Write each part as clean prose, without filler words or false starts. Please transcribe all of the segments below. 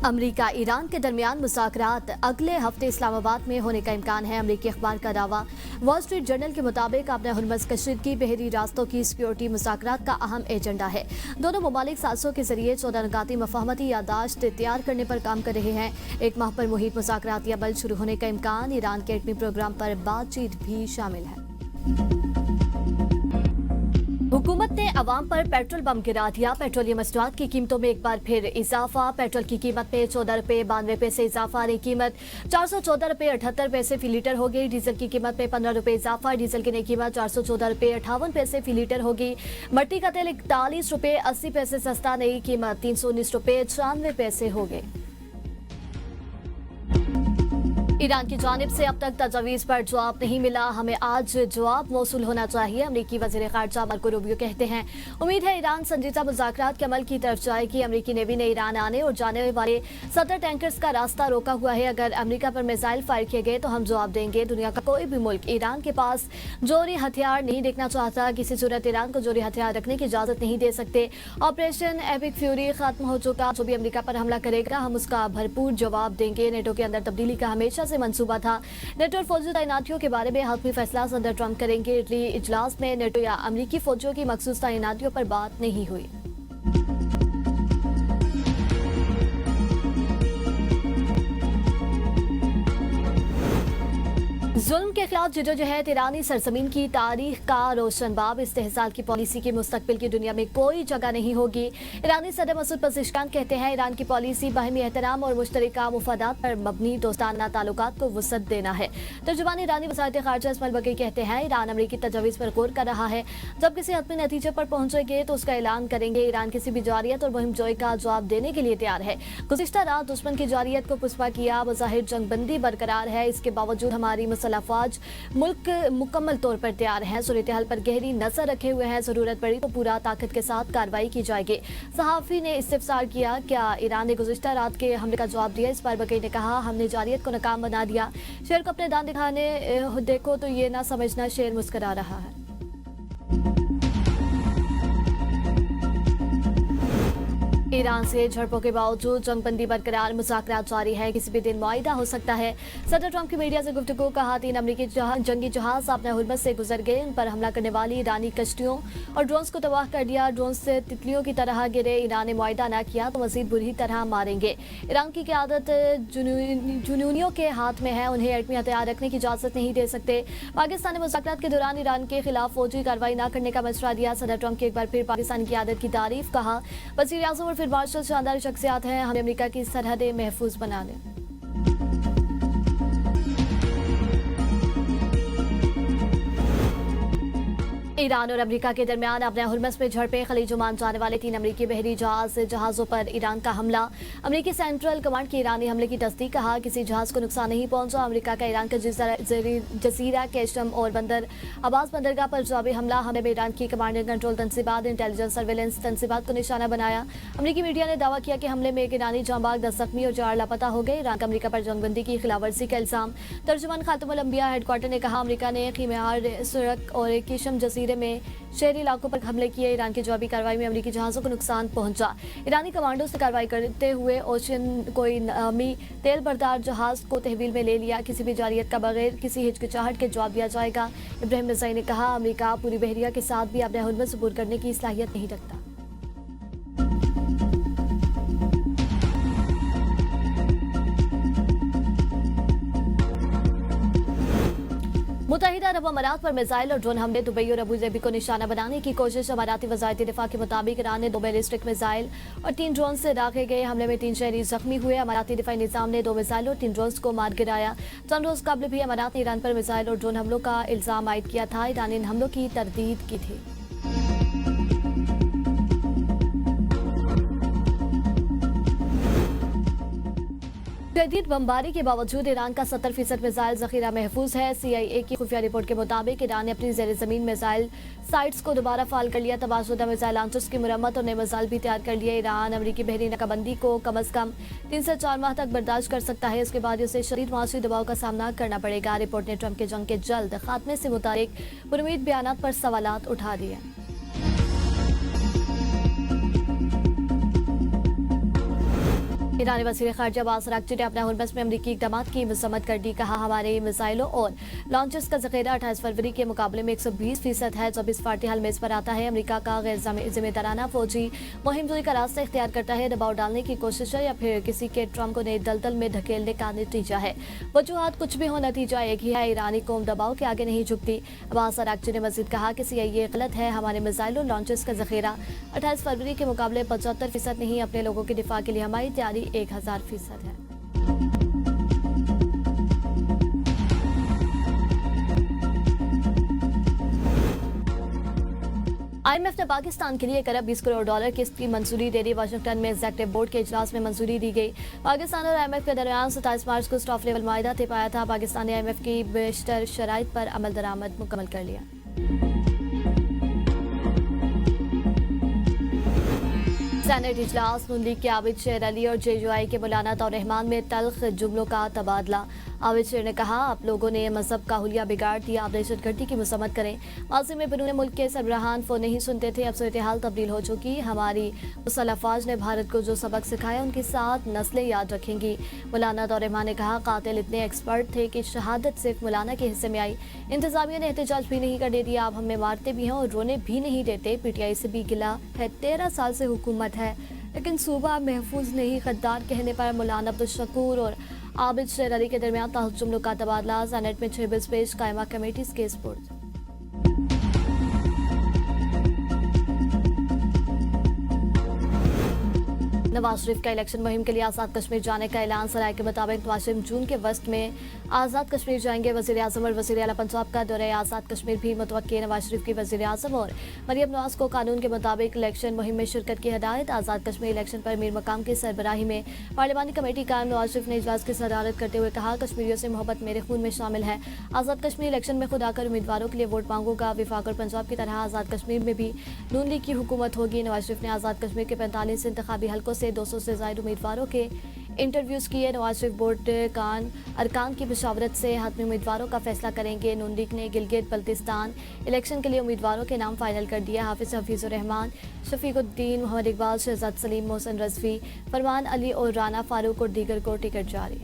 America Iran के दरमियान मुज़ाकरात अगले हफ्ते इस्लामाबाद में होने का इम्कान है। अमेरिकी अखबार का दावा। वॉल स्ट्रीट जर्नल के मुताबिक अपने हुर्मुज़ कशीदगी बहरी रास्तों की सिक्योरिटी मुज़ाकरात का अहम एजेंडा है। दोनों ममालिक साजिशों के जरिए 14 नुकाती मफाहमती यादाश्त तैयार करने पर काम कर रहे हैं। एक माह पर मुहित मुज़ाकराती अमल शुरू होने का इम्कान। ईरान के एटमी प्रोग्राम पर बातचीत भी शामिल है। हुकूमत ने अवाम पर पेट्रोल बम गिरा दिया। पेट्रोलियम मसनूआत की कीमतों में एक बार फिर इजाफा। पेट्रोल की कीमत में 14 रुपये 92 पैसे इजाफा। नई कीमत 414 रुपये 78 पैसे फी लीटर होगी। डीजल की कीमत में 15 रुपये इजाफा। डीजल की नई कीमत 414 रुपये 58 पैसे फी लीटर होगी। मट्टी का तेल 41 रुपये 80 पैसे सस्ता। नई कीमत 319 रुपये 96 पैसे होगी। ईरान की जानिब से अब तक तजावीज़ पर जवाब नहीं मिला। हमें आज जवाब मौसूल होना चाहिए। अमरीकी वज़ीर ख़ारजा मार्को रूबियो कहते हैं, उम्मीद है ईरान संजीदा मुज़ाकरात के अमल की तरफ जाएगी। अमरीकी नेवी ने ईरान आने और जाने वाले 70 टैंकर्स का रास्ता रोका हुआ है। अगर अमरीका पर मिसाइल फायर किए गए तो हम जवाब देंगे। दुनिया का कोई भी मुल्क ईरान के पास जोरी हथियार नहीं देखना चाहता। किसी सूरत ईरान को जोरी हथियार रखने की इजाज़त नहीं दे सकते। ऑपरेशन एपिक फ्यूरी खत्म हो चुका। जो भी अमरीका पर हमला करेगा हम उसका भरपूर जवाब देंगे। नेटो के अंदर तब्दीली का हमेशा से मंसूबा था। नेटो और फौजी तैनातियों के बारे में हतमी फैसला सदर ट्रंप करेंगे। इटली इजलास में नेटो या अमरीकी फौजियों की मखसूस तैनातियों पर बात नहीं हुई। जुल्म के खिलाफ जिदोजहद ईरानी सरजमीन की तारीख का रोशन बाब। इस्तेहसाल की पॉलिसी की मुस्तकबिल की दुनिया में कोई जगह नहीं होगी। ईरानी सदर मसूद पज़ेश्कियान कहते हैं, ईरान की पॉलिसी बाहमी एहतराम और मुश्तरका मुफादात पर मबनी दोस्ताना ताल्लुकात को वसअत देना है। तर्जुमान ईरानी वज़ारत ख़ारजा इस्माइल बग़ई कहते हैं, ईरान अमरीकी तजावीज़ पर गौर कर रहा है। जब किसी हतमी नतीजे पर पहुंचेंगे तो उसका ऐलान करेंगे। ईरान किसी भी जारियत और मुहिम जोई का जवाब देने के लिए तैयार है। गुज़िश्ता रात दुश्मन की जारियत को पुष्पा किया। बज़ाहिर जंगबंदी बरकरार है। इसके बावजूद हमारी मुसल्लह फौज मुल्क मुकम्मल तौर पर तैयार है। सूरत हाल पर गहरी नजर रखे हुए हैं। जरूरत पड़ी तो पूरा ताकत के साथ कार्रवाई की जाएगी। सहाफ़ी ने इस्तिफसार किया, क्या ईरान ने गुज़िश्ता रात के हमले का जवाब दिया? इस पर बग़ई ने कहा, हमने जारियत को नाकाम बना दिया। शेर को अपने दांत दिखाने देखो तो ये ना समझना शेर मुस्कुरा रहा है। ईरान से झड़पों के बावजूद जंगबंदी बरकरार। मुज़ाकरात जारी है। किसी भी दिन मुआहिदा हो सकता है। सदर ट्रंप की मीडिया से गुफ्तगू। कहा, 3 अमरीकी जंगी जहाज अपने हुर्मुज़ से गुजर गए। उन पर हमला करने वाली ईरानी कश्तियों और ड्रोन्स को तबाह कर दिया। ड्रोन से तितलियों की तरह गिरे। ईरान ने मुआहिदा न किया तो मजीद बुरी तरह मारेंगे। ईरान की क़यादत जुनूनियों के हाथ में है। उन्हें एटमी हथियार रखने की इजाज़त नहीं दे सकते। पाकिस्तान ने मुज़ाकरात के दौरान ईरान के खिलाफ फौजी कार्रवाई न करने का मशवरा दिया। सदर ट्रंप की एक बार फिर पाकिस्तान की क़यादत की तारीफ। कहा, वज़ीर आज़म और फिर मार्शल शानदार शख्सियात हैं। हमें अमेरिका की सरहदें महफूज बना लें। ईरान और अमेरिका के दरमियान अपने हुर्मुज़ में झड़पें। खलीज ओमान जाने वाले 3 अमेरिकी बहरी जहाज़ों पर ईरान का हमला। अमेरिकी सेंट्रल कमांड की ईरानी हमले की तस्दीक। कहा, किसी जहाज़ को नुकसान नहीं पहुंचा। अमेरिका का ईरान के जजीरा केशम और बंदर अब्बास बंदरगाह पर जवाबी हमला। हमले में ईरान की कमांड एंड कंट्रोल तनसीबात, इंटेलिजेंस सर्वेलेंस तनसीबात को निशाना बनाया। अमेरिकी मीडिया ने दावा किया कि हमले में एक ईरानी जांबाज, 10 जख्मी और 4 लापता हो गए। ईरान का अमेरिका पर जंगबंदी की खिलाफवर्जी का इल्जाम। तर्जुमान खातमुल अंबिया हेडक्वार्टर ने कहा, अमेरिका ने कीमियार, सुरक और केशम जजीरे में शहरी इलाकों पर हमले किए। ईरान की जवाबी कार्रवाई में अमेरिकी जहाज़ों को नुकसान पहुंचा। ईरानी कमांडो से कार्रवाई करते हुए ओशन कोई नामी तेल बरदार जहाज़ को तहवील में ले लिया। किसी भी जारियत का बगैर किसी हिचकिचाहट के जवाब दिया जाएगा। इब्राहिम रज़ाई ने कहा, अमेरिका पूरी बहरिया के साथ भी अपने हुर्मुज़ सबूर करने की सलाहियत नहीं रखता। मुत्तहिदा अरब अमारात पर मिसाइल और ड्रोन हमले। दुबई और अबू धाबी को निशाना बनाने की कोशिश। अमाराती वज़ारत दिफा के मुताबिक ईरान ने 2 बैलिस्टिक मिसाइल और 3 ड्रोन से दागे गए हमले में 3 शहरी जख्मी हुए। अमाराती दिफाई निज़ाम ने 2 मिसाइल और 3 ड्रोन को मार गिराया। चंद रोज कबल भी अमारात ने ईरान पर मिसाइल और ड्रोन हमलों का इल्जाम आयद किया था। ईरान ने इन हमलों की तरदीद की थी। शदीद बमबारी के बावजूद ईरान का 70% मिसाइल जखीरा महफूज है। CIA की खुफिया रिपोर्ट के मुताबिक ईरान ने अपनी ज़ेर ज़मीन मिसाइल साइट्स को दोबारा फाल कर लिया। तबाहशुदा मिसाइल लॉन्चर्स की मुरम्मत और नए मिसाइल भी तैयार कर लिए। ईरान अमरीकी बहरी नाकाबंदी को कम अज कम 3 से 4 माह तक बर्दाश्त कर सकता है। इसके बाद उसे शदीद माशी दबाव का सामना करना पड़ेगा। रिपोर्ट ने ट्रंप के जंग के जल्द खात्मे से मुतालिक पुरुमीद बयानात पर सवालात उठा दिए। ईरानी वज़ीर ख़ारिजा अब्बास अराग़ची ने अपने हुर्मस में अमरीकी इक़दामात की मज़म्मत कर दी। कहा, हमारे मिसाइलों और लॉन्चर्स का ज़ख़ीरा 28 फरवरी के मुकाबले में 120% है, जब इस फाटी हल मेज़ पर आता है। अमरीका का गैर ज़िम्मेदाराना फ़ौजी मुहिम का रास्ता इख्तियार करता है, दबाव डालने की कोशिश है या फिर किसी के ट्रम्प को नई दलदल में धकेलने का नतीजा है। वजूहात कुछ भी हो, नतीजा एक ही है, ईरानी कौम दबाव के आगे नहीं झुकती। अब्बास अराग़ची ने मज़ीद कहा कि ये गलत है, हमारे मिसाइलों लॉन्चर्स का ज़ख़ीरा 28 फरवरी के मुकाबले 75% नहीं, अपने लोगों के दिफा के लिए हमारी तैयारी 1000% है। IMF ने पाकिस्तान के लिए 1 अरब 20 करोड़ डॉलर किस्त की मंजूरी दे दी। वाशिंगटन में एग्जेक्टिव बोर्ड के इजलास में मंजूरी दी गई। पाकिस्तान और IMF के दरमियान 27 मार्च को स्टाफ लेवल माहिदा तय पाया था। पाकिस्तान ने IMF की बेशतर शराइत पर अमल दरामद मुकम्मल कर लिया। सेनेट इजलास, नून लीग के आबिद शेर अली और JUI के मौलाना तौर रहमान में तल्ख जुमलों का तबादला। आबिद शेर ने कहा, आप लोगों ने मजहब का हुलिया बिगाड़ दिया, आप दहशतगर्दी की मसम्मत करें। माजी में बैरून मुल्क के सरबराहान फ़ोन नहीं सुनते थे, अब सूरत हाल तब्दील हो चुकी। हमारी मुसल्लह अफवाज ने भारत को जो सबक सिखाया, उनके साथ नस्लें याद रखेंगी। मौलाना तौर रहमान ने कहा, कातिल इतने एक्सपर्ट थे कि शहादत सिर्फ मौलाना के हिस्से में आई। इंतजामिया ने एहतजाज भी नहीं करने दिया, आप हमें मारते भी हैं और रोने भी नहीं देते। PTI से भी गिला है, 13 साल से हुकूमत है लेकिन सूबा महफूज नहीं। गद्दार कहने पर मौलाना अब्दुल शकूर और आबिद शेर अली के दरमियान तल्ख जुमलों का तबादला। सेनेट में 6 बिल्स पेश, कायमा कमेटीज के स्पुर्द। नवाज शरीफ का इलेक्शन मुहिम के लिए आज़ाद कश्मीर जाने का ऐलान। सराय के मुताबिक नवाज शरीफ जून के वस्त में आज़ाद कश्मीर जाएंगे। वज़ीर आज़म और वज़ीर आला पंजाब का दौरे आज़ाद कश्मीर भी मुतवक्किल। नवाज शरीफ की वज़ीर आज़म और मरियम नवाज को कानून के मुताबिक इलेक्शन मुहिम में शिरकत की हिदायत। आज़ाद कश्मीर इलेक्शन पर मीर मकाम की सरबराही में पार्लिमानी कमेटी कायम। नवाज शरीफ ने इजलास की सदारत करते हुए कहा, कश्मीरियों से मोहब्बत मेरे खून में शामिल है। आज़ाद कश्मीर इलेक्शन में खुद आकर उम्मीदवारों के लिए वोट मांगूंगा। विफाक और पंजाब की तरह आज़ाद कश्मीर में भी नून लीग की हुकूमत होगी। नवाज शरीफ ने आज़ाद कश्मीर के 45 इंतखाबी हलकों से 200 से ज़ायद उम्मीदवारों के इंटरव्यूज किए। नवाज शरीफ बोर्ड अरकान की मशावरत से हतमी उम्मीदवारों का फैसला करेंगे। नून लीग ने गिलगित बल्तिस्तान इलेक्शन के लिए उम्मीदवारों के नाम फाइनल कर दिया। हफीजुर रहमान, शफीकुद्दीन, मोहम्मद इकबाल, शहजाद सलीम, मोहसन रजवी, फरमान अली और राना फारूक और दीगर को टिकट जारी।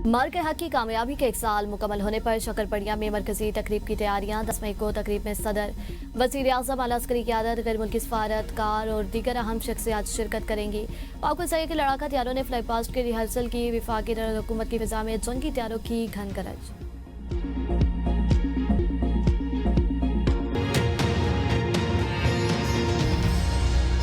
मर के हक की कामयाबी के 1 साल मुकम्मल होने पर शकरपड़िया में मरकजी तकरीब की तैयारियां। 10 मई को तकरीब में सदर, वज़ीर आज़म, आला अस्करी क़यादत, गैर मुल्की सफारतकार और दीगर अहम शख्सियात शिरकत करेंगी। पाक सही के लड़ाका तैयारों ने फ्लाई पास्ट के रिहर्सल की। विफाकी हुकूमत की फिजा में जंग की तैयारों की घन गरज।